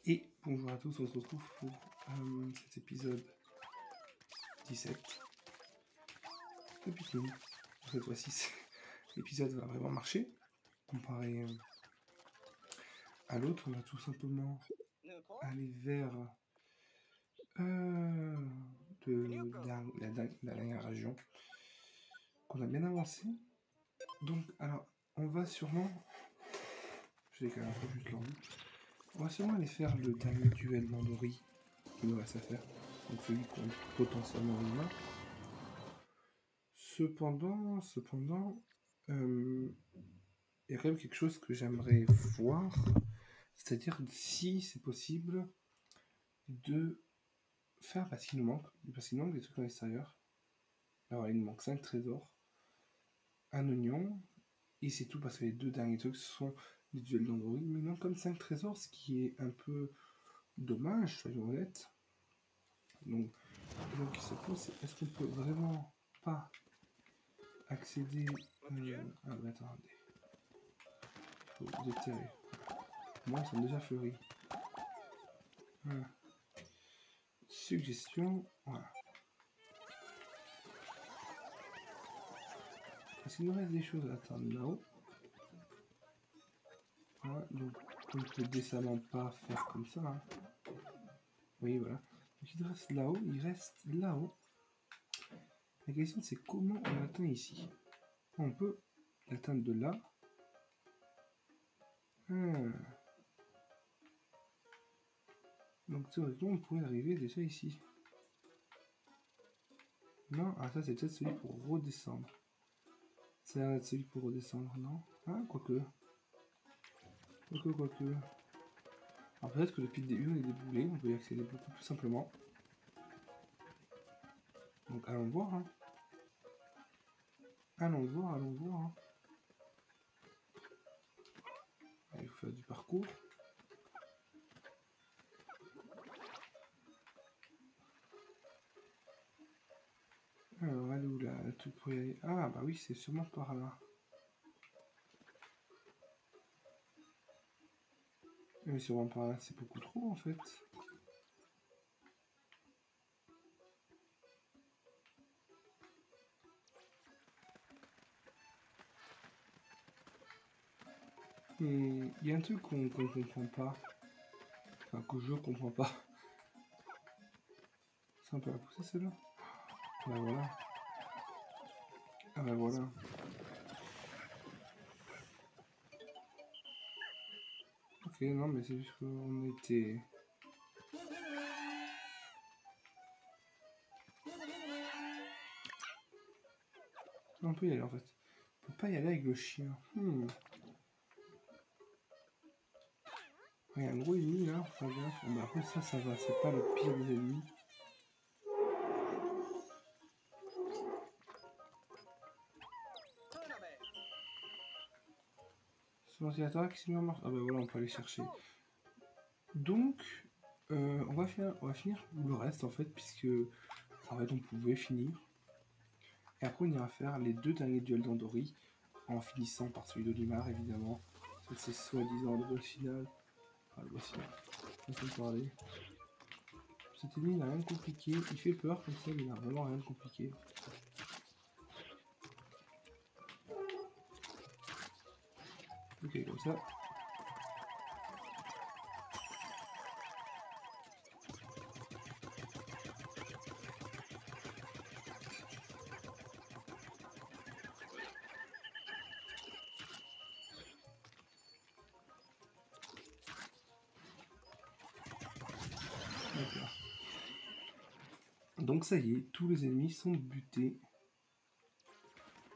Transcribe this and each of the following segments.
Et bonjour à tous, on se retrouve pour cet épisode 17 de Pikmin. Cette fois-ci, l'épisode va vraiment marcher. Comparé à l'autre, on va tout simplement aller vers la dernière région qu'on a bien avancé. Donc, alors, on va sûrement... Je décale un peu juste l'envie. On va sûrement aller faire le dernier duel Mandori qui nous reste à faire. Donc celui qu'on potentiellement humain. Cependant, il y a quand même quelque chose que j'aimerais voir, c'est-à-dire si c'est possible de faire, parce qu'il nous manque des trucs à l'extérieur. Alors il nous manque 5 trésors, un oignon, et c'est tout parce que les deux derniers trucs sont des duels d'Android, mais il manque comme 5 trésors, ce qui est un peu dommage, soyons honnêtes. Donc qui se pose, c'est est-ce qu'on peut vraiment pas accéder ah bah attendez. Il faut déterrer. Moi, ils sont déjà fleuris. Voilà. Suggestion. Voilà. Parce qu'il nous reste des choses à attendre là-haut. Voilà. Donc, on ne peut décemment pas faire comme ça. Hein. Oui, voilà. Donc, il reste là-haut. Il reste là-haut. La question, c'est comment on l'atteint ici. On peut l'atteindre de là. Donc, théoriquement, on pourrait arriver déjà ici. Non, ah, ça, c'est peut-être celui pour redescendre. C'est celui pour redescendre, non? Ah, quoique. Quoique. Alors peut-être que depuis le début on est déboulé, on peut y accéder beaucoup plus simplement. Donc allons voir. Hein. Allons voir. Hein. Allez, il faut faire du parcours. Alors, elle est où là, le truc pour y aller? Ah bah oui, c'est sûrement par là. Mais sûrement par là, c'est beaucoup trop en fait. Il y a un truc qu'on comprend pas. Enfin, que je comprends pas. C'est un peu à pousser celle-là. Bah voilà. Ah bah voilà. Ok, non mais c'est juste qu'on était... On peut y aller en fait. On peut pas y aller avec le chien. Il y a un gros ennemi là, faut faire gaffe. Bah après ça va, c'est pas le pire des ennemis. Sur l'attaque, c'est bien marche. Ah bah voilà, on peut aller chercher. Donc, on va finir le reste en fait, puisque en fait on pouvait finir. Et après on ira faire les deux derniers duels d'Andori, en finissant par celui d'Olimar évidemment. C'est soi-disant le boss final. Enfin le boss final, façon de parler. Cet ennemi n'a rien de compliqué, il fait peur comme ça, mais il n'a vraiment rien de compliqué. Ok, comme ça. D'accord. Donc ça y est, tous les ennemis sont butés.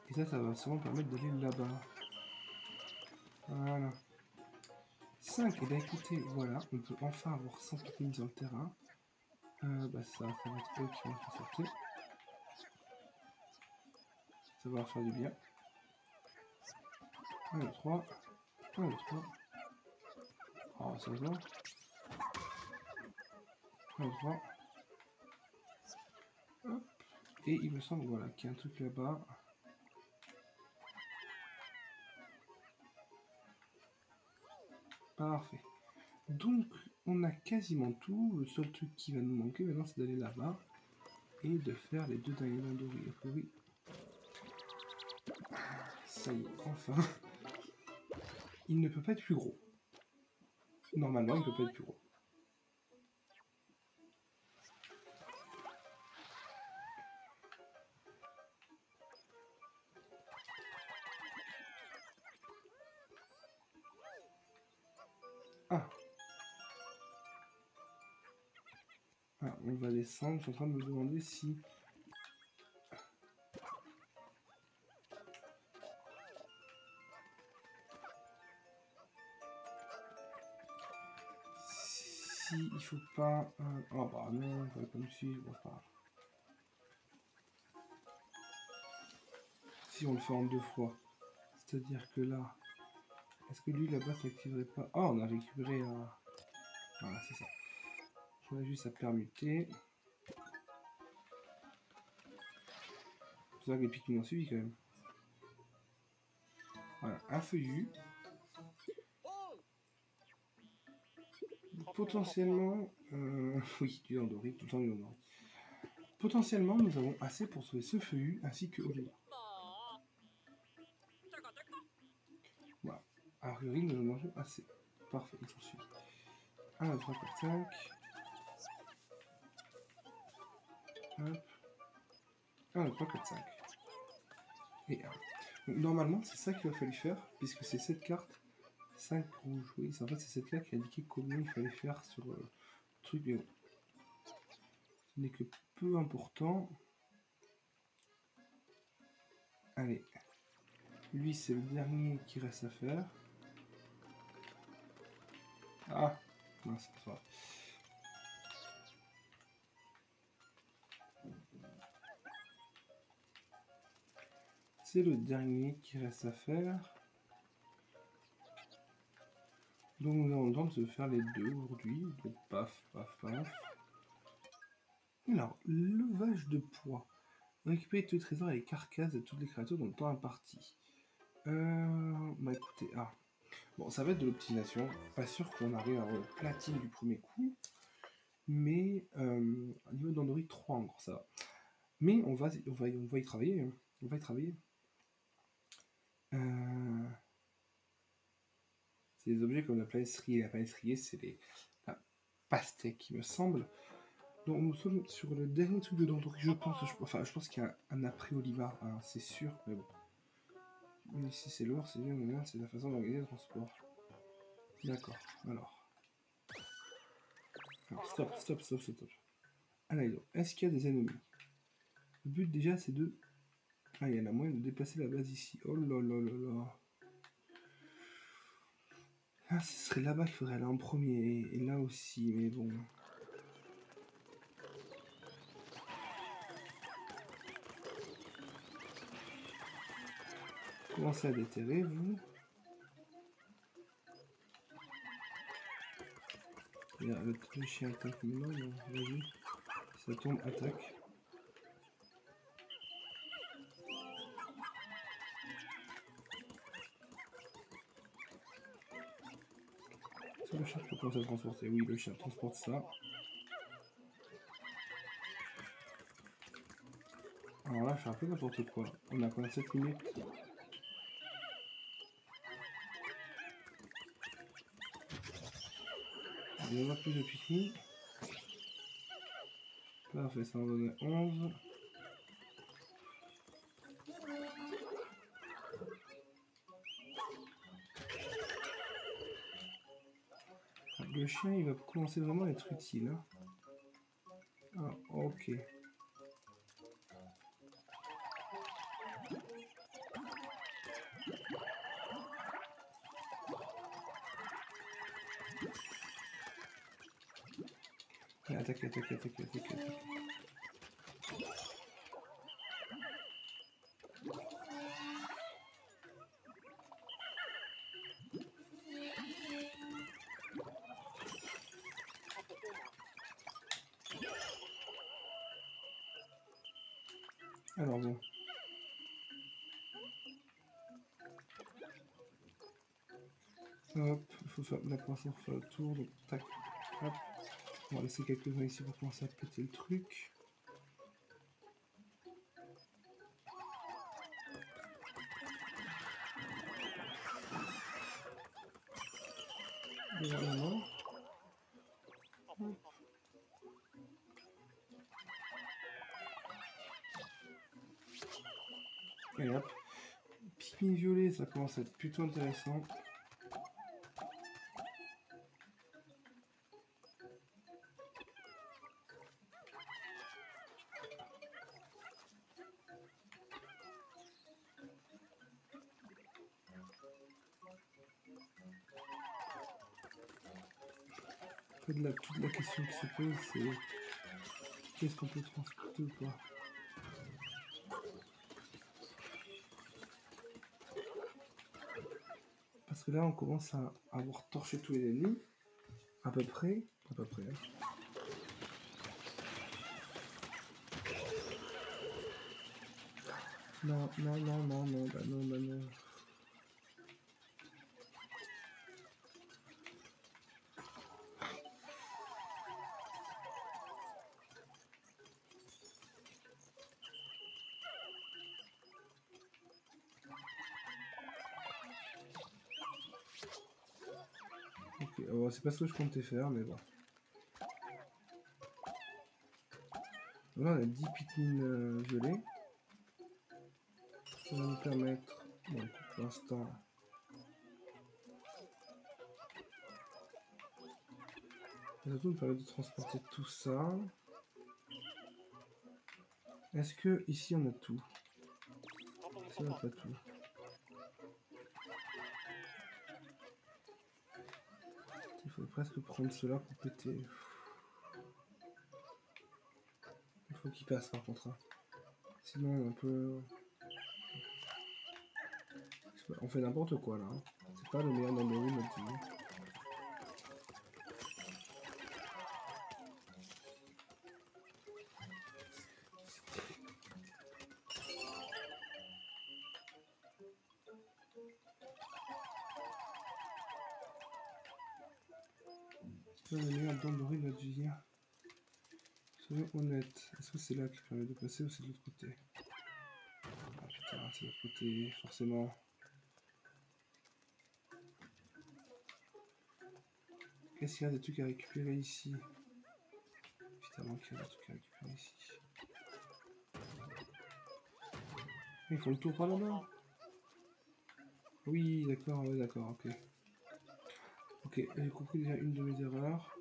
Et ça va sûrement permettre d'aller là-bas. Voilà. 5, et bien écoutez, voilà, on peut enfin avoir 100 Pikmin sur le terrain. Bah ça va être eux qui vont s'en sortir. Ça va leur faire du bien. 1, 2, 3. 1, 2, 3. Oh, ça va. 1, 2, 3. Hop. Et il me semble voilà, qu'il y a un truc là-bas. Parfait. Donc, on a quasiment tout. Le seul truc qui va nous manquer maintenant, c'est d'aller là-bas et de faire les 2 derniers Dandori. Oui. Ça y est, enfin. Il ne peut pas être plus gros. Normalement, il ne peut pas être plus gros. Ah. Ah, on va descendre. Je suis en train de me demander si... Si il faut pas... Oh bah non, il va pas me suivre. Bon, pas grave. Si on le fait en 2 fois. C'est-à-dire que là... Est-ce que lui, là-bas, s'activerait pas? Oh, on a récupéré... Voilà, c'est ça. On a juste à permuter. C'est vrai que les pics m'ont suivi quand même. Voilà, un feuillu. Potentiellement... oui, du Dandori, tout le temps du Dandori. Potentiellement, nous avons assez pour sauver ce feuillu ainsi que Oliva. Voilà. A priori, nous en avons assez. Parfait, ils sont suivis. 1, 2, 3, 4, 5. Hop. 1, 2, 3, 4, 5. Et 1. Donc, normalement, c'est ça qu'il va falloir faire, puisque c'est cette carte. 5 rouges. Oui, en fait, c'est cette carte qui indiquait combien il fallait faire sur le truc. Mais bon. Ce n'est que peu important. Allez. Lui, c'est le dernier qui reste à faire. Ah, non, c'est pas grave. C'est le dernier qui reste à faire. Donc nous avons le temps de se faire les 2 aujourd'hui. Donc paf, paf, paf. Alors, levage de poids. Récupérer tous les trésors et les carcasses de toutes les créatures dans le temps imparti. Bah écoutez, bon, ça va être de l'optimisation. Pas sûr qu'on arrive à avoir le platine du premier coup. Mais au niveau d'Android 3 encore, ça va. Mais on va y travailler. Hein. On va y travailler. C'est des objets comme la planète striée. La planète striée, c'est la pastèque, il me semble. Donc nous sommes sur le dernier truc de Dandori, je pense. Je pense qu'il y a un après Oliva, hein, c'est sûr, mais bon. Ici c'est l'or, c'est bien, c'est la façon d'organiser le transport. D'accord, alors. Stop. Alors, est-ce qu'il y a des ennemis? Le but déjà c'est de... Ah, il y a la moyen de déplacer la base ici. Oh là là là là. Ah, ce serait là-bas qu'il faudrait aller en premier, et là aussi, mais bon. Commencez à déterrer, vous. Le chien attaque maintenant, vas-y. Ça tombe, attaque. Ça, le chien peut commencer à transporter. Oui, le chien transporte ça. Alors là, je fais un peu n'importe quoi. On a quoi, 7 minutes? Il y en a plus de pique-nique. Parfait, ça en donne 11. Le chien, il va commencer vraiment à être utile. Hein. Ah, ok. Allez, attaque. Alors bon. Hop, faut faire la poisson pour faire le tour. Donc, tac, hop. On va laisser quelques-uns ici pour commencer à péter le truc. Et voilà, non. Et hop. Pikmin violet, ça commence à être plutôt intéressant. En fait, là, toute la question qui se pose, c'est qu'est-ce qu'on peut transporter ou pas? Parce que là, on commence à avoir torché tous les ennemis. À peu près. Hein. Non, bah non. Ok, c'est pas ce que je comptais faire, mais bon. Là, on a 10 Pikmin violets. Ça va nous permettre, bon, pour l'instant, ça va surtout nous permettre de transporter tout ça. Est-ce que ici on a tout? Ici on n'a pas tout. Il faut presque prendre cela pour péter. Il faut qu'il passe par contre. Hein. Sinon on peut... On fait n'importe quoi là. Hein. C'est pas le meilleur Dandori notre vie. C'est pas le meilleur Dandori notre vie. Soyons honnêtes. Est-ce que c'est là qui permet de passer ou c'est de l'autre côté? Ah putain, c'est de l'autre côté, forcément. Qu'est-ce qu'il y a des trucs à récupérer ici? Évidemment qu'il y a des trucs à récupérer ici. Ils font le tour par là-bas. Oui, d'accord, ouais, d'accord, ok. Ok, j'ai compris déjà une de mes erreurs.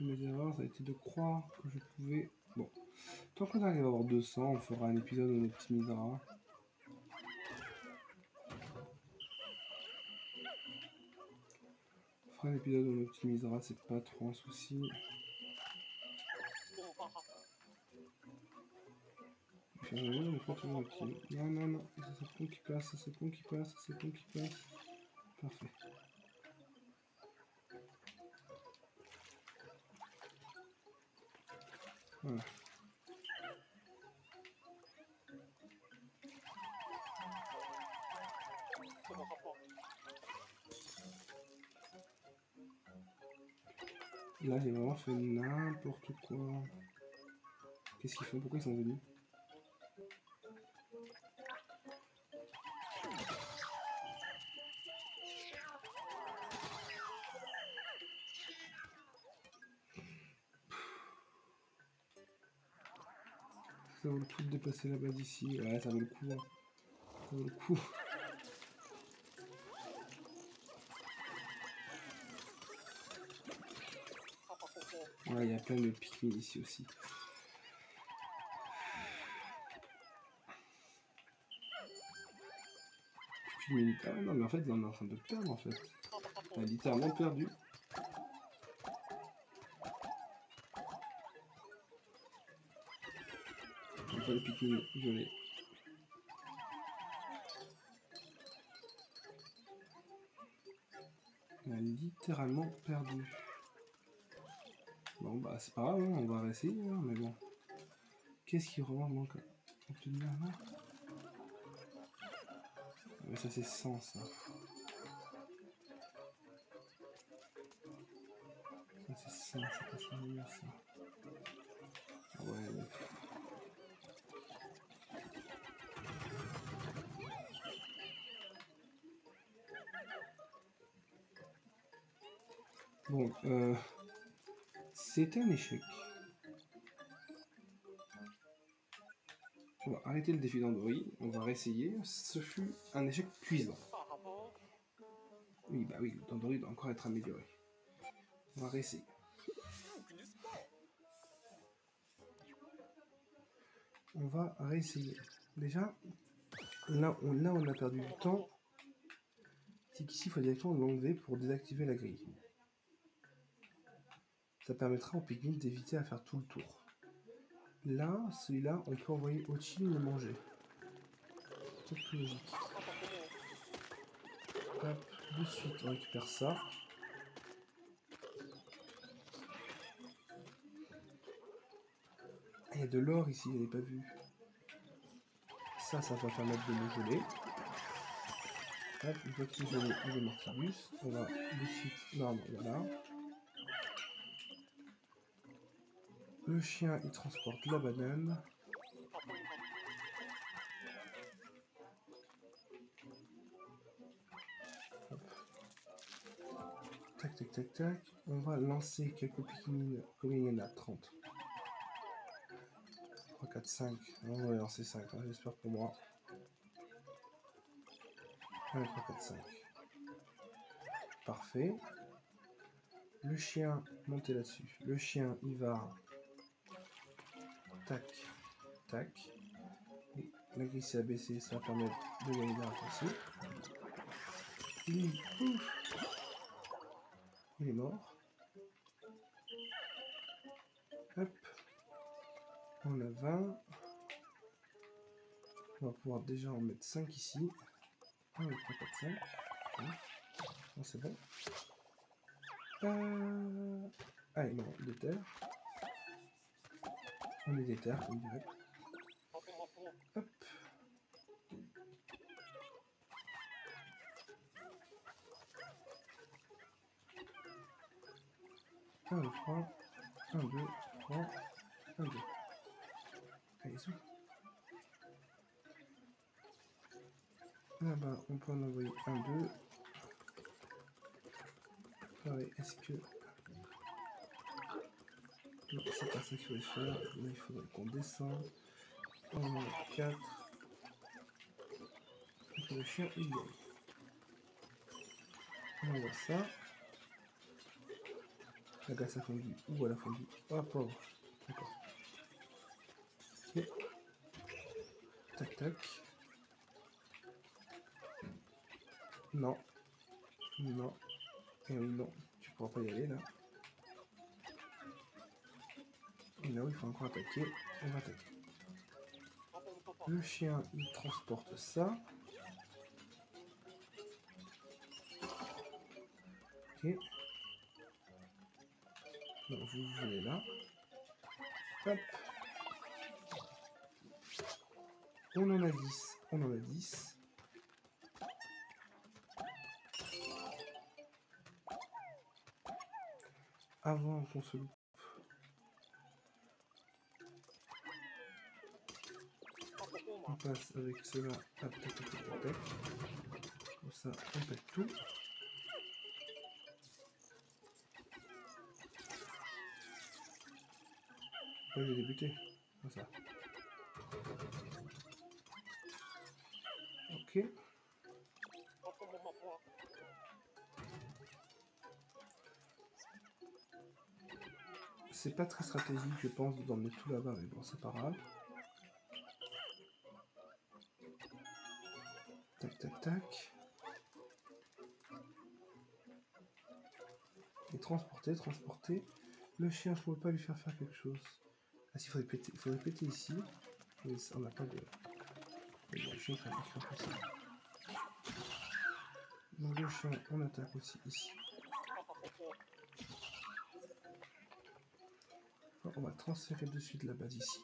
Mes erreurs, ça a été de croire que je pouvais... Bon, tant qu'on arrive à avoir 200, on fera un épisode où on optimisera. On fera un épisode où on optimisera, c'est pas trop un souci. Non, ça c'est con qui passe, ça c'est con qui passe, ça c'est con qui passe. Parfait. Voilà. Là, j'ai vraiment fait n'importe quoi. Qu'est-ce qu'ils font? Pourquoi ils sont venus? Ça vaut le coup de dépasser la base ici. Ouais, ça vaut le coup. Hein. Ça vaut le coup. Ouais, il y a plein de Pikmin ici aussi. Ah non, mais en fait, on est en train de perdre en fait. On a littéralement perdu. On n'a pas le Pikmin violet. On a littéralement perdu. Bon, bah, c'est pas grave, hein, on va réessayer, hein, mais bon. Qu'est-ce qui vraiment manque à obtenir là? Mais ça c'est 100 ça. Ça c'est 100, c'est pas ça mieux ça. Ah ouais. Mais... Bon, c'était un échec. On va arrêter le défi d'Andori, on va réessayer. Ce fut un échec cuisant. Oui, bah oui, l'Andori doit encore être amélioré. On va réessayer. On va réessayer. Déjà, là on a perdu du temps. C'est qu'ici, il faut directement l'enlever pour désactiver la grille. Ça permettra au Pikmin d'éviter à faire tout le tour. Là, celui-là, on peut envoyer Ochin le manger. C'est plus logique. Hop, de suite, on récupère ça. Il y a de l'or ici, je n'ai pas vu. Ça va permettre de le geler. Hop, une fois qu'il est gelé, il est Mortibus. On va de suite... Non, voilà. Le chien, il transporte la banane. Hop. Tac, tac, tac, tac. On va lancer quelques Pikmin. Combien il y en a? 30. 3, 4, 5. On va lancer 5, hein, j'espère pour moi. 1, 3, 4, 5. Parfait. Le chien, montez là-dessus. Le chien, il va... Tac, tac. La grille s'est abaissée, ça va permettre de gagner des raccourcis. Lui, ouf, il est mort. Hop. On a 20. On va pouvoir déjà en mettre 5 ici. 1, 2, 3, 4, 5. Bon, c'est bon. Ah, non, déterre. On est déterre, comme dirait. Hop. 1, 2, 3. 1, 2, 3. 1, 2. Allez, zou. Là-bas, on peut en envoyer 1, 2. Pareil, est-ce que... Non, c'est pas ça qu'il faudrait faire. Là, il faudrait qu'on descende. On en a 4. Et que le chien, il gagne. On envoie ça. La glace a fondu. Ou elle a fondu. Ah, pauvre. D'accord. Ok. Tac, tac. Non. Non. Et oui, non. Tu pourras pas y aller, là. Et là où il faut encore attaquer. On va attaquer. Le chien, il transporte ça. Ok. Non, vous venez là. Hop. On en a 10. On en a 10. Avant qu'on se loupe. On passe avec cela. Hop, tac, tac, tac, tac, tac. Comme ça, on pète tout. Là, j'ai débuté. Comme ça. Ok. C'est pas très stratégique, je pense, d'en mettre tout là-bas, mais bon, c'est pas grave. Tac, tac, tac. Et transporter, transporter. Le chien, je ne pouvais pas lui faire quelque chose. Ah si, il faudrait péter ici. Mais ça, on n'a pas de... Le chien, il faut faire comme ça. Donc le chien, on attaque aussi ici. Alors, on va transférer de suite la base ici.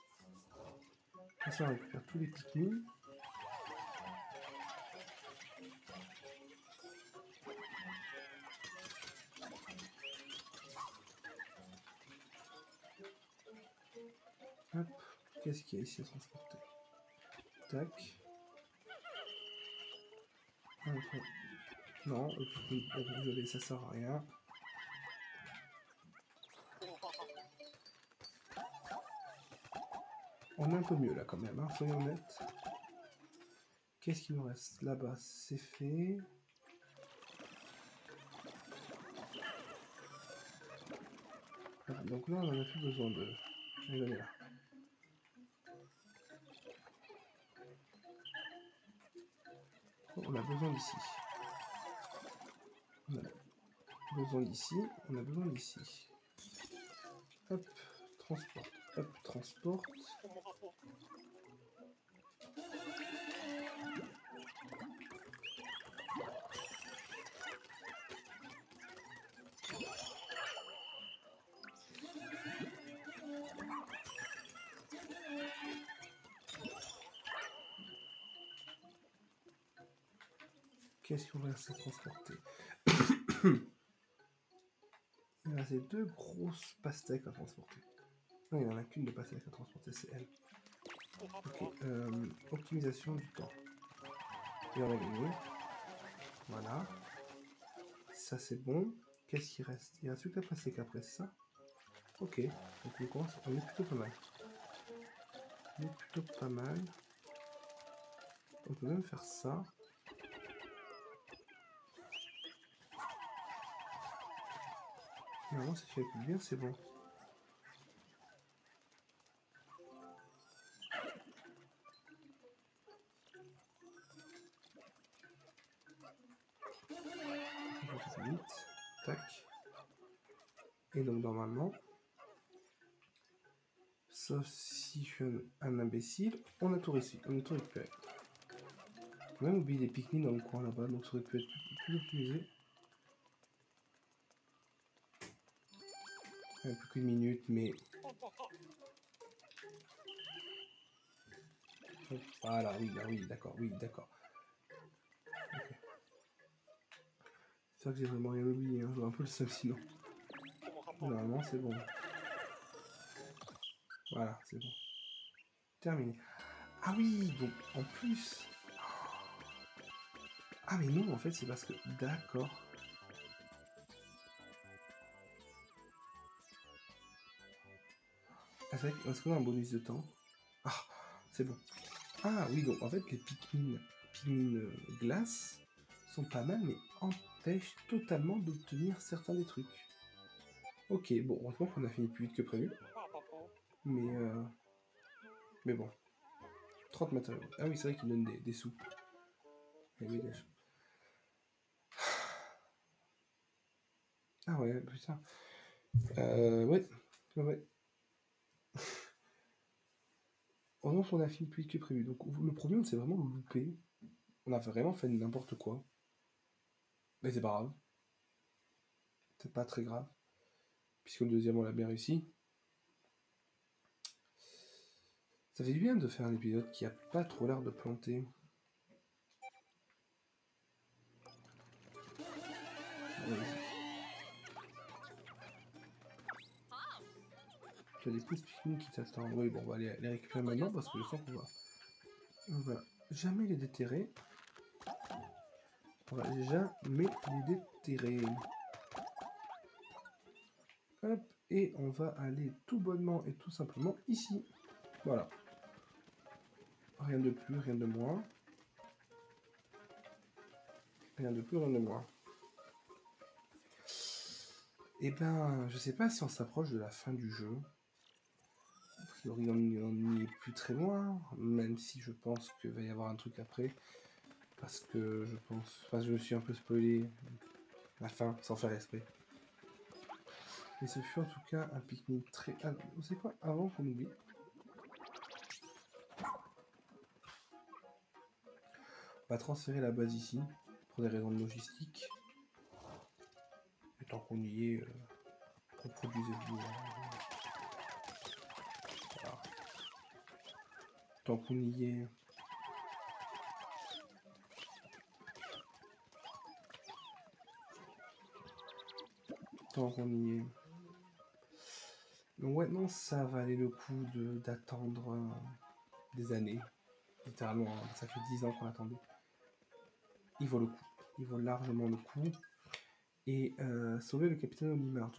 Comme ça, on récupère tous les Pikmin. Qu'est-ce qu'il y a ici à transporter? Tac. Non, désolé, ça sert à rien. On est un peu mieux là quand même, hein, soyons honnêtes. Qu'est-ce qu'il nous reste? Là-bas, c'est fait. Donc là, on n'en a plus besoin de... Allez, là. On a besoin d'ici. On a besoin d'ici. On a besoin d'ici. Hop, transporte. Hop, transporte. Qu'est-ce qu'on va se transporter? Il y a ces deux grosses pastèques à transporter. Non, il n'y en a qu'une de pastèque à transporter, c'est elle. Ok, optimisation du temps. Et on va gagner. Voilà. Ça c'est bon. Qu'est-ce qui reste? Il reste que la pastèque après, c'est ça? Ok, donc on est plutôt pas mal. On est plutôt pas mal. On peut même faire ça. Normalement, ça fait bien, c'est bon. Vite. Tac. Et donc, normalement, sauf si je suis un imbécile, on a tout réussi. On a tout récupéré. On a même oublié des Pikmin dans le coin là-bas, donc ça aurait pu être plus optimisé. Un peu qu'une minute, mais... Voilà, oui, d'accord, oui, d'accord. Okay. C'est vrai que j'ai vraiment rien oublié, hein. J'aurais un peu le seum sinon. Normalement, c'est bon. Voilà, c'est bon. Terminé. Ah oui, donc en plus... Ah mais non, en fait, c'est parce que... D'accord. Ah, c'est vrai qu'on a un bonus de temps. Ah, c'est bon. Ah oui, donc en fait, les Pikmin glace sont pas mal, mais empêchent totalement d'obtenir certains des trucs. Ok, bon, heureusement qu'on a fini plus vite que prévu. Mais bon. 30 matériaux. Ah oui, c'est vrai qu'ils donnent des sous. Allez, dégage. Ah ouais, putain. Ouais. Heureusement qu'on a fini plus vite que prévu. Donc le premier, on s'est vraiment loupé. On a vraiment fait n'importe quoi. Mais c'est pas grave. C'est pas très grave. Puisque le deuxième, on l'a bien réussi. Ça fait du bien de faire un épisode qui a pas trop l'air de planter. Tu as des petits Pikmin qui t'attendent. Oui, bon, on va les récupérer maintenant parce que je sens on va jamais les déterrer. On va jamais les déterrer. Hop, et on va aller tout bonnement et tout simplement ici. Voilà. Rien de plus, rien de moins. Rien de plus, rien de moins. Et ben, je sais pas si on s'approche de la fin du jeu. A priori, on n'y est plus très loin, même si je pense qu'il va y avoir un truc après. Parce que je pense... Enfin, je me suis un peu spoilé la fin, sans faire exprès. Et ce fut en tout cas un pique-nique très... Ah, vous savez quoi? Avant qu'on oublie. On va transférer la base ici, pour des raisons de logistique. Et tant qu'on y est, reproduisez-vous. Voilà. Tant qu'on y est... Tant qu'on y est... Donc ouais, non, ça valait le coup d'attendre des années. Littéralement, hein, ça fait 10 ans qu'on attendait. Il vaut le coup. Il vaut largement le coup. Et sauver le capitaine Olimar.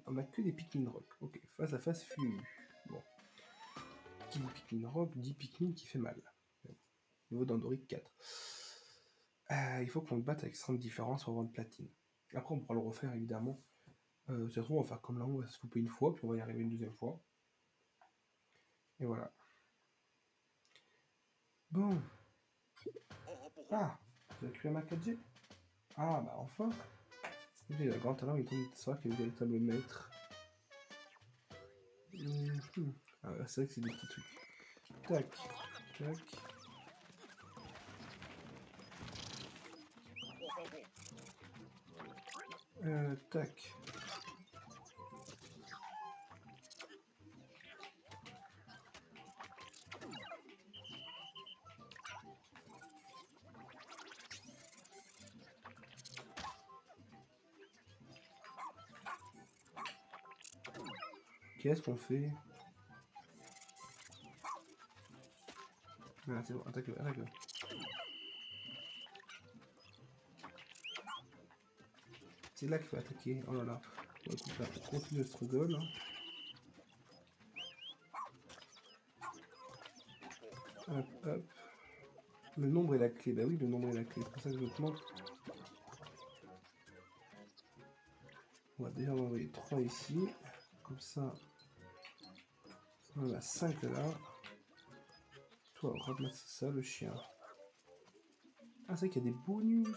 On a que des Pikmin Rock. Ok, face à face, Fumu. Bon. Qui dit Pikmin Rock dit Pikmin qui fait mal. Niveau d'Andoric 4. Il faut qu'on le batte avec 30 différences pour avoir de platine. Après, on pourra le refaire évidemment. Ça se trouve, on va faire comme là, on va se couper une fois, puis on va y arriver une deuxième fois. Et voilà. Bon. Ah, tu as créé ma 4G. Ah, bah enfin. Il a grand talent, il tombe de savoir qu'il est le véritable maître. Ah, c'est vrai que c'est des petits trucs. Tac, tac. Tac. Qu'est-ce qu'on fait? Ah, c'est bon, attaque-le, attaque-le. C'est là qu'il faut attaquer. Oh là là. Bon, écoute, là, on continue le struggle. Hein. Hop, hop. Le nombre est la clé. Bah oui, le nombre est la clé. C'est pour ça que je te montre. On va déjà en envoyer 3 ici. Comme ça. On en a 5 là. Toi, ramasse ça, le chien. Ah, c'est vrai qu'il y a des bonus.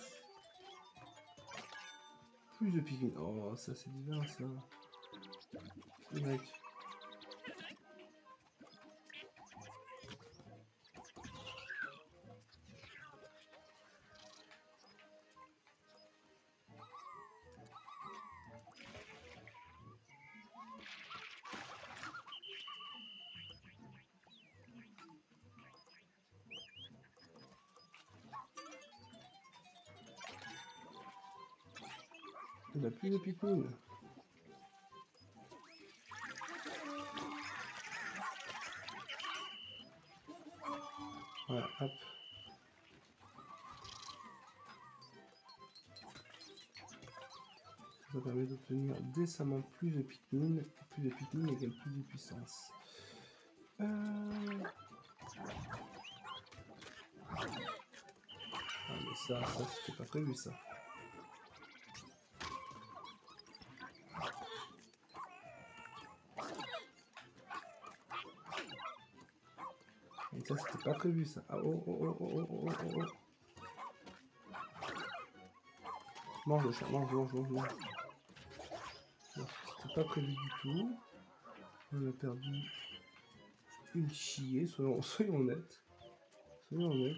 Plus de Pikmin. Oh, ça c'est divin ça. Mec. Il a plus de Pikmin. Voilà, hop. Ça permet d'obtenir décemment plus de Pikmin. Et plus de Pikmin égale plus de puissance. Ah, mais ça c'était pas prévu ça. Et ça c'était pas prévu ça. Ah oh oh oh oh oh oh oh oh. Mange le chat, mange. Non, c'était pas prévu du tout. On a perdu une chier, soyons honnêtes. Soyons honnêtes.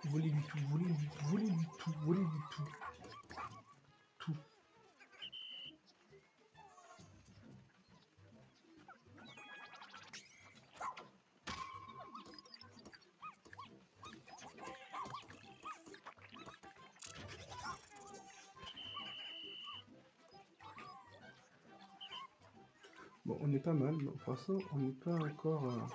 Voler du tout, voler du tout, voler du tout, voler du tout. Tout. Bon, on est pas mal, mais pour l'instant, on n'est pas encore...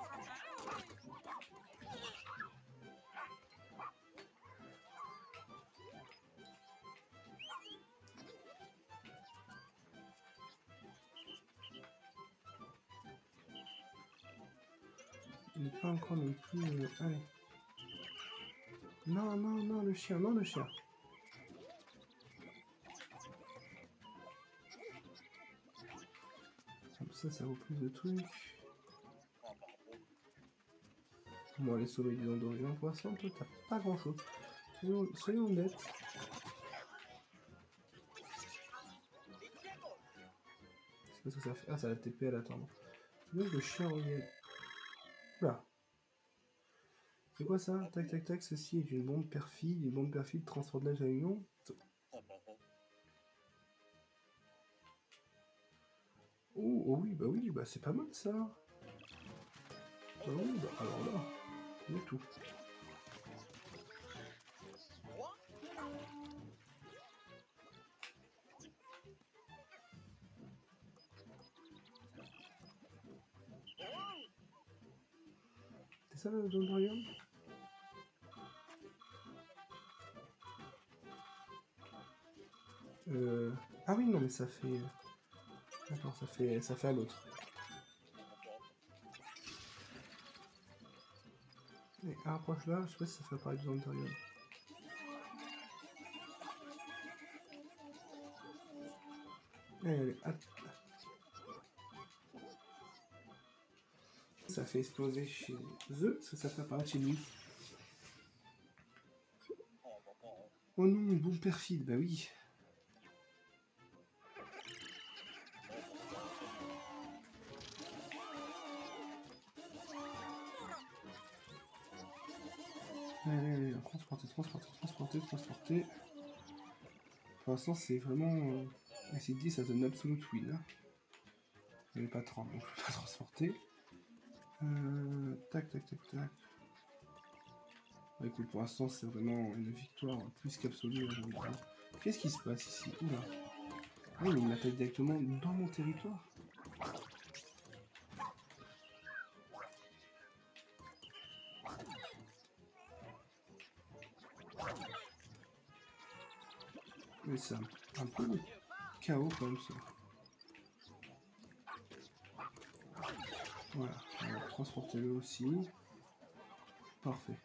On n'est pas encore non plus... allez. Non, non, non, le chien, non, le chien. Comme ça vaut plus de trucs. Bon, les sommets du d'Orient, pour l'instant, toi, t'as pas grand-chose. Soyons honnêtes. C'est pas ce que ça fait. Ah, ça a TP à l'attendre. Donc, le chien revienne. Oula. C'est quoi ça? Tac, tac, tac. Ceci est une bombe perfide. Une bombe perfide transforme la réunion. Oh, oh oui, bah c'est pas mal ça. Bah oui, bah alors là, du tout. C'est ça le Dondorium? Ah oui, non, mais ça fait... D'accord, ça fait à l'autre. Et rapproche là, je sais pas si ça fait apparaître le Dondorium. Allez, hop. Ça fait exploser chez eux, ça fait apparaître chez lui. Oh non, une bombe perfide, bah oui. Allez, transporter. Pour l'instant, c'est vraiment... Essayer de dire, ça donne absolute win. Hein. Il n'y avait pas 30, donc je peux pas transporter. Tac. Bah, écoute, pour l'instant, c'est vraiment une victoire plus qu'absolue. Qu'est-ce qui se passe ici? Oula. Ah, mais il m'attaque directement dans mon territoire. Mais c'est un peu le chaos quand même ça. Voilà, on va transporter le aussi. Parfait.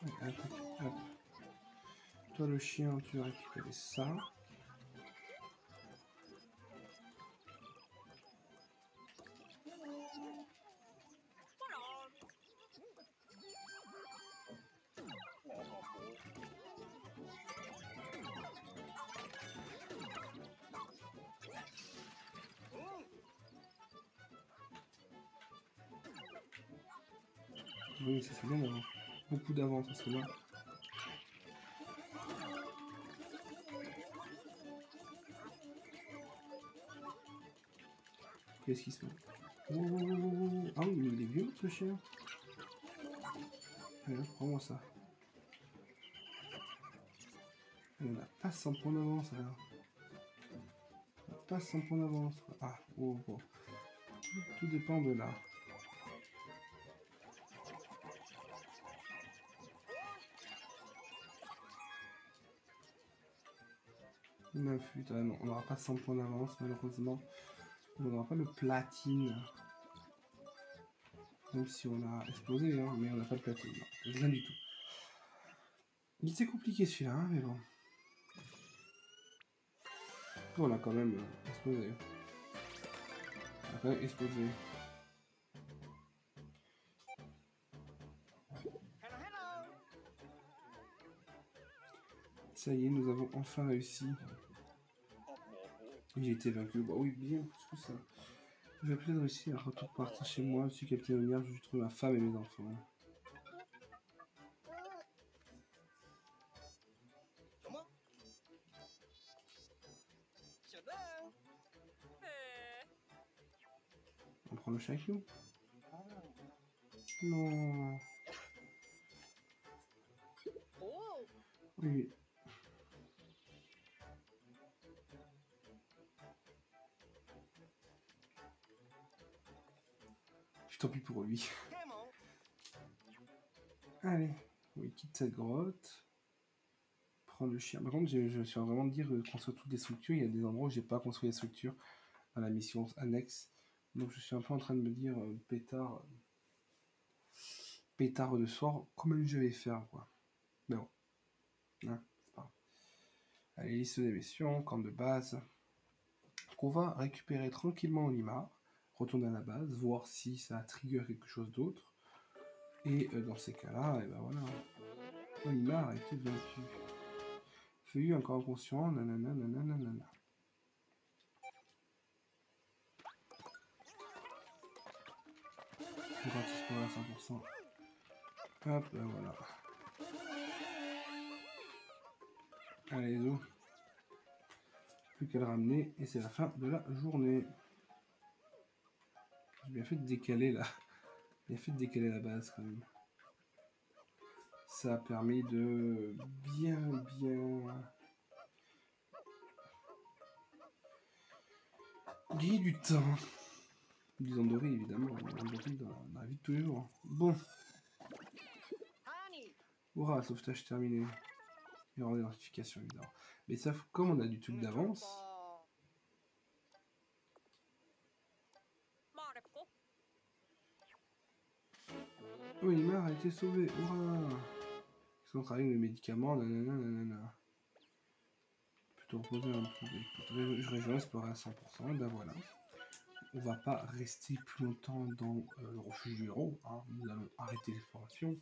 Ouais, hop. Toi le chien, tu vas récupérer ça. Oui, ça serait bien d'avoir beaucoup d'avance, ça serait bien. Qu'est-ce qui se passe? Oh. Ah oui, mais il est vieux ce chien. Allez, prends-moi ça. On a pas 100 points d'avance alors. On a pas 100 points d'avance. Ah, oh. Tout dépend de là. Putain, non, on n'aura pas 100 points d'avance malheureusement. On n'aura pas le platine. Même si on a explosé, hein, mais on n'a pas le platine. Non, rien du tout. Il était compliqué celui-là, hein, mais bon. On a quand même explosé. On a quand même explosé. Ça y est, nous avons enfin réussi. J'ai été vaincu. Bah oui, bien plus que ça. Je vais peut-être réussir à repartir chez moi. Je suis capitaine Lumière, je trouve ma femme et mes enfants. On prend le chien avec nous? Non. Oui. Tant pis pour lui. Allez, oui, quitte cette grotte. Prends le chien. Par contre, je suis vraiment de dire construire toutes les structures. Il y a des endroits où j'ai pas construit les structures dans la mission annexe. Donc je suis un peu en train de me dire pétard de soir, comment je vais faire quoi. Mais bon, hein, c'est pas grave. Allez, liste des missions, camp de base. Donc on va récupérer tranquillement Olimar, retourner à la base, voir si ça a trigger quelque chose d'autre. Et dans ces cas-là, et ben voilà, Olimar a été vaincu. Feuillu encore inconscient, nanana. Gratis pour à 100%. Hop, ben voilà. Allez, zo. Plus qu'à le ramener, et c'est la fin de la journée. J'ai bien fait de décaler là. Bien fait de décaler la base quand même. Ça a permis de bien gagner du temps. Disons Dory évidemment, Dory dans la vie de tous les jours. Bon. Hurrah, sauvetage terminé. Il y aura des notifications évidemment. Mais ça, comme on a du truc d'avance. Olimar a été sauvé, hurrah! Ils sont travaillés avec les médicaments, nanana. Plutôt reposer un peu. Je région explorer à 100%, ben voilà. On va pas rester plus longtemps dans le refuge du héros, hein. Nous allons arrêter l'exploration,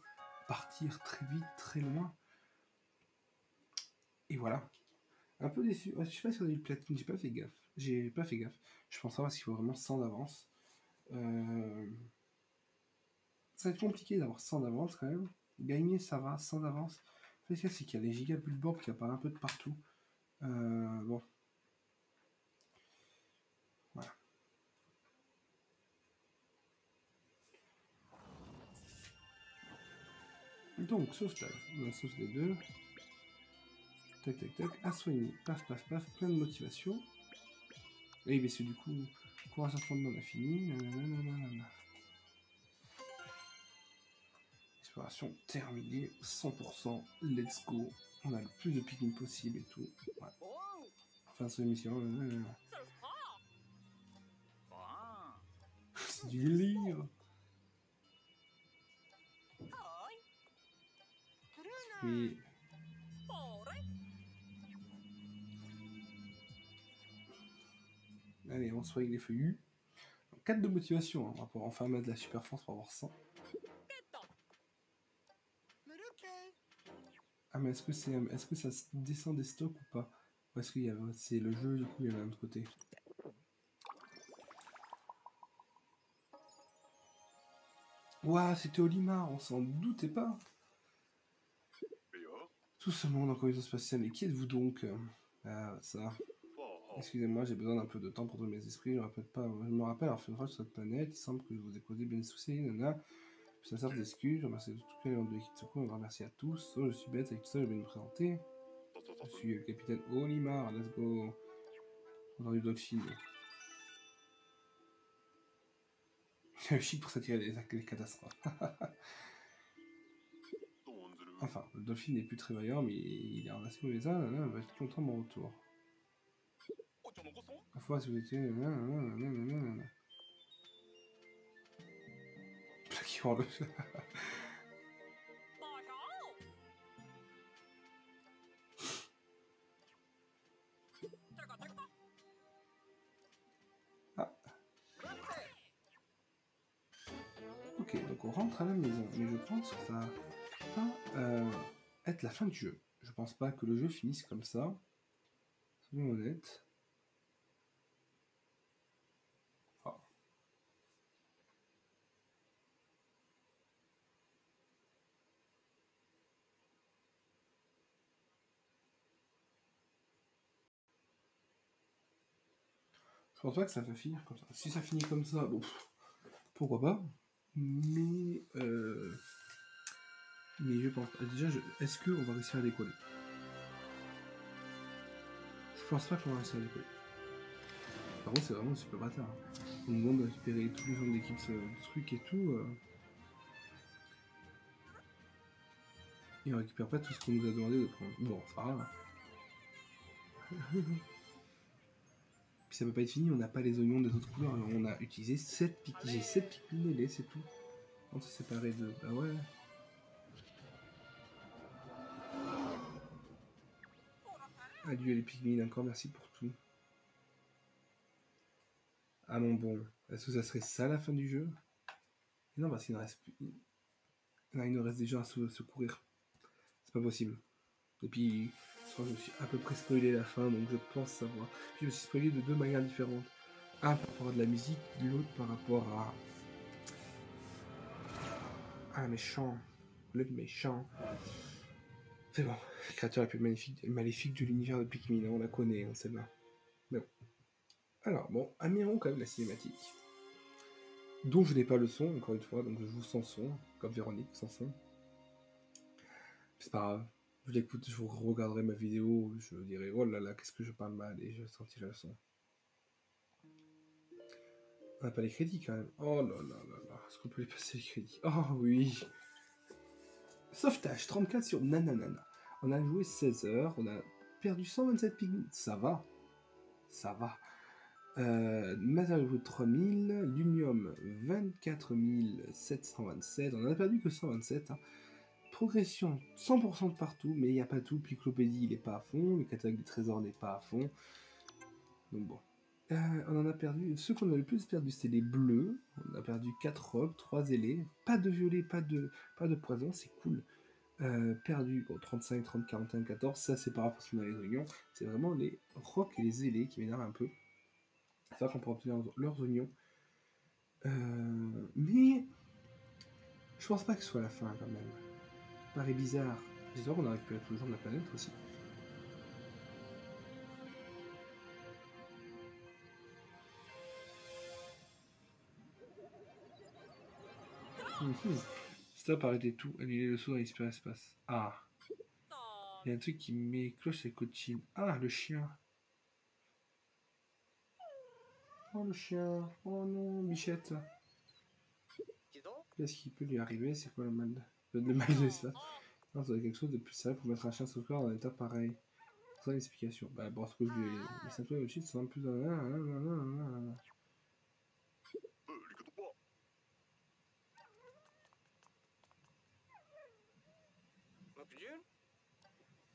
partir très vite, très loin. Et voilà. Un peu déçu. Je sais pas si on a eu le platine, j'ai pas fait gaffe. Je pense savoir s'il faut vraiment 100 d'avance. Ça va être compliqué d'avoir 100 d'avance quand même. Gagner, ça va, 100 d'avance. Le fait c'est qu'il y a les giga bullboard qui apparaissent un peu de partout. Bon. Voilà. Donc, sauvetage. On a sauvé les deux. Tac, tac, tac. À soigner. Paf, paf, paf. Plein de motivation. Et mais c'est du coup, courage à fondement, on a fini. Nanana. Exploration terminée. 100%. Let's go. On a le plus de Pikmin possible et tout. Ouais. Fin de mission. C'est du délire. Oui. Allez, on soigne les feuillus. 4 de motivation, hein. On va pouvoir enfin mettre de la super force pour avoir 100. Ah mais est-ce que ça descend des stocks ou pas? Ou est-ce que c'est le jeu du coup il y en a d'un autre côté? Ouah, c'était Olimar, on s'en doutait pas. Tout ce monde en collision spatiale, mais qui êtes-vous donc? Ah ça. Excusez-moi, j'ai besoin d'un peu de temps pour trouver mes esprits. Je me rappelle avoir fait une fois sur cette planète. Il semble que je vous ai causé bien des soucis, nana. Je suis sincère d'excuses. Je remercie tout cas les membres de l'équipe de secours. Je remercie à tous. Oh, je suis bête avec tout ça, je vais me présenter. Je suis le capitaine Olimar. Let's go. On a du Dolphin. Le chic pour s'attirer des catastrophes. Enfin, le Dolphin n'est plus très vaillant, mais il est en assez mauvais état. On va être content de mon retour. La fois, si vous étiez. Qui hurle. Ah. Ok, donc on rentre à la maison, mais je pense que ça va pas être la fin du jeu. Je pense pas que le jeu finisse comme ça. Soyons honnêtes. Ah. Je pense pas que ça va finir comme ça. Si ça finit comme ça, bon, pourquoi pas. Mais je pense pas. Déjà, est-ce qu'on va réussir à décoller? Je pense pas qu'on va réussir à décoller. Par contre, c'est vraiment super bâtard. On nous demande de récupérer tous les gens de l'équipe, ce truc et tout. Et on récupère pas tout ce qu'on nous a demandé de prendre. Bon, c'est pas grave. Puis ça peut pas être fini, on n'a pas les oignons des autres couleurs. On a utilisé 7 pics. J'ai 7 Pikmin ailés, c'est tout. On s'est séparé de. Bah ouais. Adieu les Pikmin, encore merci pour tout. Ah non, bon. Est-ce que ça serait ça la fin du jeu? Non, parce qu'il ne reste plus. Là, il nous reste déjà à secourir. C'est pas possible. Et puis, je me suis à peu près spoilé la fin, donc je pense savoir. Puis je me suis spoilé de deux manières différentes. Un par rapport à de la musique, l'autre par rapport à. Ah, méchant. Le méchant. C'est bon, la créature la plus maléfique de l'univers de Pikmin, on la connaît, hein, celle-là. Mais bon. Alors, bon, admirons quand même la cinématique, dont je n'ai pas le son, encore une fois, donc je joue sans son, comme Véronique, sans son. C'est pas grave, je l'écoute, je regarderai ma vidéo, je dirai, oh là là, qu'est-ce que je parle mal, et je sentirai le son. On n'a pas les crédits quand même. Oh là là là là, est-ce qu'on peut les passer les crédits? Oh oui. Sauvetage, 34 sur Nananana. On a joué 16 heures, on a perdu 127 pigments. Ça va. Ça va. Matériau brut 3000, Lumium 24 727. On en a perdu que 127. Hein. Progression 100% de partout, mais il n'y a pas tout. Piclopédie, il n'est pas à fond. Le catalogue des trésors n'est pas à fond. Donc bon. On en a perdu. Ceux qu'on a le plus perdu, c'était les bleus. On a perdu 4 robes, 3 ailés. Pas de violet, pas de poison, c'est cool. Perdu, bon, 35, 30, 41, 14. Ça, c'est par rapport à ce qu'on a les oignons. C'est vraiment les rocs et les ailés qui m'énervent un peu. C'est vrai qu'on peut obtenir leurs oignons. Mais je pense pas que ce soit la fin quand même. Ça paraît bizarre. J'espère qu'on a récupéré tous les gens de la planète aussi. Stop, arrêtez tout. Annulez le saut dans l'hyperespace. Ah. Il y a un truc qui met cloche et coachine. Ah, le chien. Oh, le chien. Oh non, bichette. Qu'est-ce qui peut lui arriver? C'est quoi le mal de l'espace? Non, ça doit être quelque chose de plus sérieux pour mettre un chien sous corps dans un état pareil. Sans explication. Bah, parce que les symptômes de cheat sont plus dans.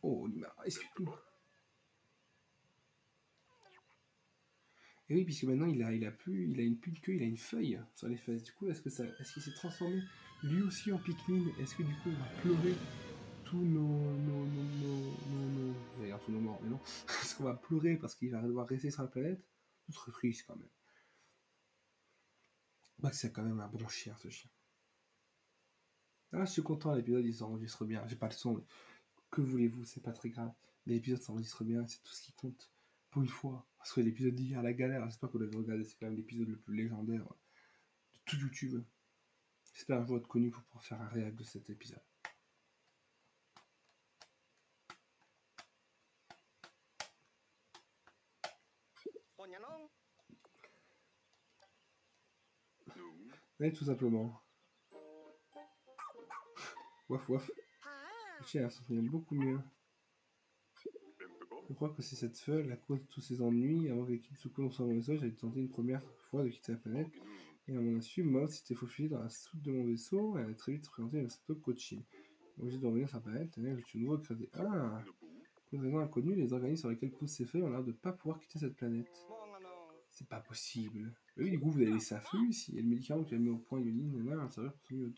Oh, excuse-moi. Et oui, puisque maintenant il a une plus de queue, il a une feuille sur les fesses. Du coup, est-ce qu'il s'est transformé lui aussi en Pikmin? Est-ce que du coup on va pleurer tous d'ailleurs tous nos morts, mais non. Est-ce qu'on va pleurer parce qu'il va devoir rester sur la planète? C'est très triste quand même. Bah, c'est quand même un bon chien ce chien. Ah, je suis content, l'épisode il s'enregistre bien. J'ai pas le son, mais que voulez-vous, c'est pas très grave. Mais l'épisode s'enregistre bien, c'est tout ce qui compte. Pour une fois. Parce que l'épisode d'hier, la galère, j'espère que vous l'avez regardé, c'est quand même l'épisode le plus légendaire de tout YouTube. J'espère un jour être connu pour pouvoir faire un réel de cet épisode. Oui, tout simplement. Waf waf. Le chien s'entraîne beaucoup mieux. Je crois que c'est cette feuille la cause de tous ces ennuis. Avant que l'équipe Souko soit mon vaisseau, j'avais tenté une première fois de quitter la planète. Et à mon insu, Maud s'était faufilée dans la soute de mon vaisseau. Elle a très vite présenté une pseudo coaching. Obligé de revenir sur la planète, je suis nouveau créé. Ah! Pour une raison inconnue, les organismes sur lesquels poussent ces feuilles ont l'air de ne pas pouvoir quitter cette planète. C'est pas possible. Mais oui, du coup, vous avez laissé un flux ici. Et le médicament que tu as mis au point, Yoli, un serveur pour son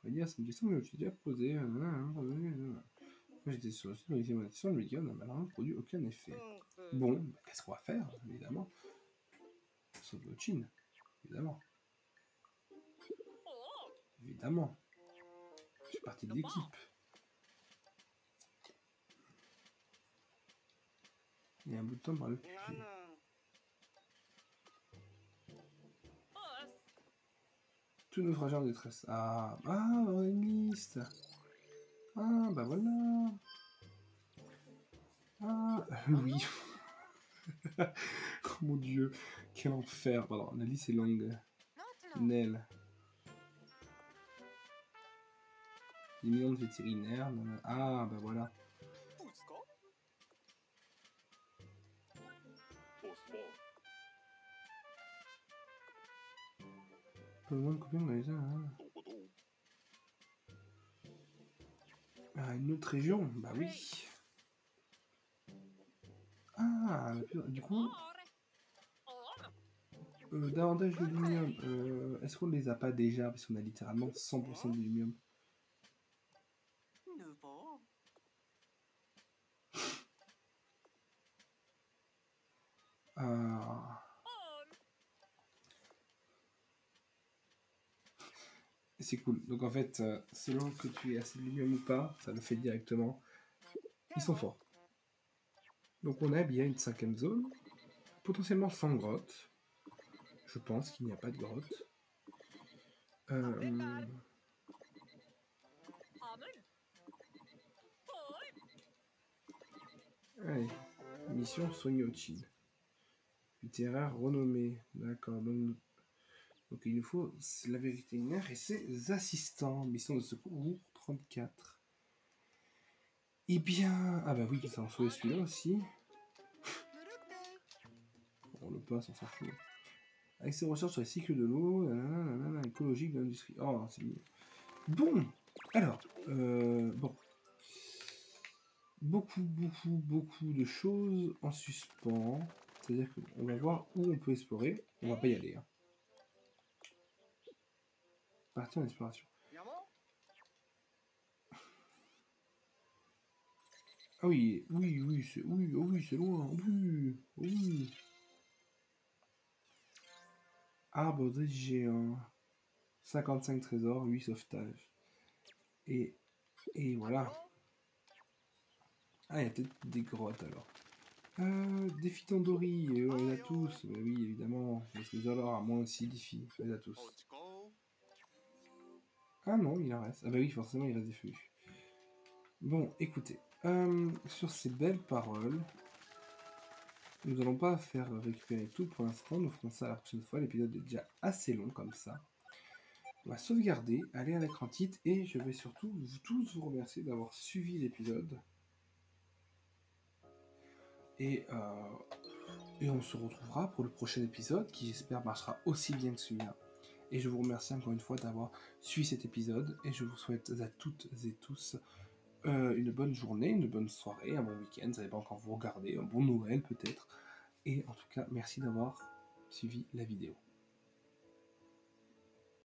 on va dire, c'est une question que je t'ai déjà posée. Moi, j'étais sur le site de l'examination, le médicament n'a malheureusement produit aucun effet. Bon, qu'est-ce qu'on va faire, évidemment? Sauf le Chine, évidemment. Évidemment. Je suis partie de l'équipe. Il y a un bout de temps par le QG. Tous nos frageurs en détresse. Ah, on a une liste. Ah, bah voilà. Ah, oui. Oh mon dieu, quel enfer. Pardon, la liste est longue. Nel. Des millions de vétérinaires. Ah, bah voilà. Pas besoin de copier, on a déjà. Hein. Ah, une autre région? Bah oui. Ah, du coup. Davantage de lumium. Est-ce qu'on les a pas déjà? Parce qu'on a littéralement 100% de lumium. Ah. c'est cool. Donc en fait, selon que tu es assez de lui-même ou pas, ça le fait directement. Ils sont forts. Donc on a bien une 5e zone, potentiellement sans grotte. Je pense qu'il n'y a pas de grotte. Allez, mission Sonyochin. Littéraire renommé. D'accord, donc il nous faut la vétérinaire et ses assistants. Mission de secours 34. Eh bien... Ah bah oui, ça en sauver celui-là aussi. On le passe, on s'en fout. Avec ses recherches sur les cycles de l'eau, écologique de l'industrie. Oh, c'est mignon. Bon, alors, bon. Beaucoup de choses en suspens. C'est-à-dire qu'on va voir où on peut explorer. On va pas y aller. Hein. Partir en exploration. Ah oui, c'est loin. Oui. Arbre des géants. 55 trésors, 8 sauvetages. Et voilà. Ah, il y a peut-être des grottes alors. Défi Tandoori, on les a tous. Bah oui, évidemment. Parce que alors à moi aussi, défi. On les a tous. Ah non, il en reste. Ah bah oui, forcément, il reste des feuilles. Bon, écoutez. Sur ces belles paroles, nous allons pas faire récupérer tout pour l'instant. Nous ferons ça la prochaine fois. L'épisode est déjà assez long comme ça. On va sauvegarder, aller à l'écran titre et je vais surtout tous vous remercier d'avoir suivi l'épisode. Et on se retrouvera pour le prochain épisode qui j'espère marchera aussi bien que celui-là. Et je vous remercie encore une fois d'avoir suivi cet épisode et je vous souhaite à toutes et tous une bonne journée, une bonne soirée, un bon week-end, ça dépend quand vous regardez, un bon Noël peut-être. Et en tout cas, merci d'avoir suivi la vidéo.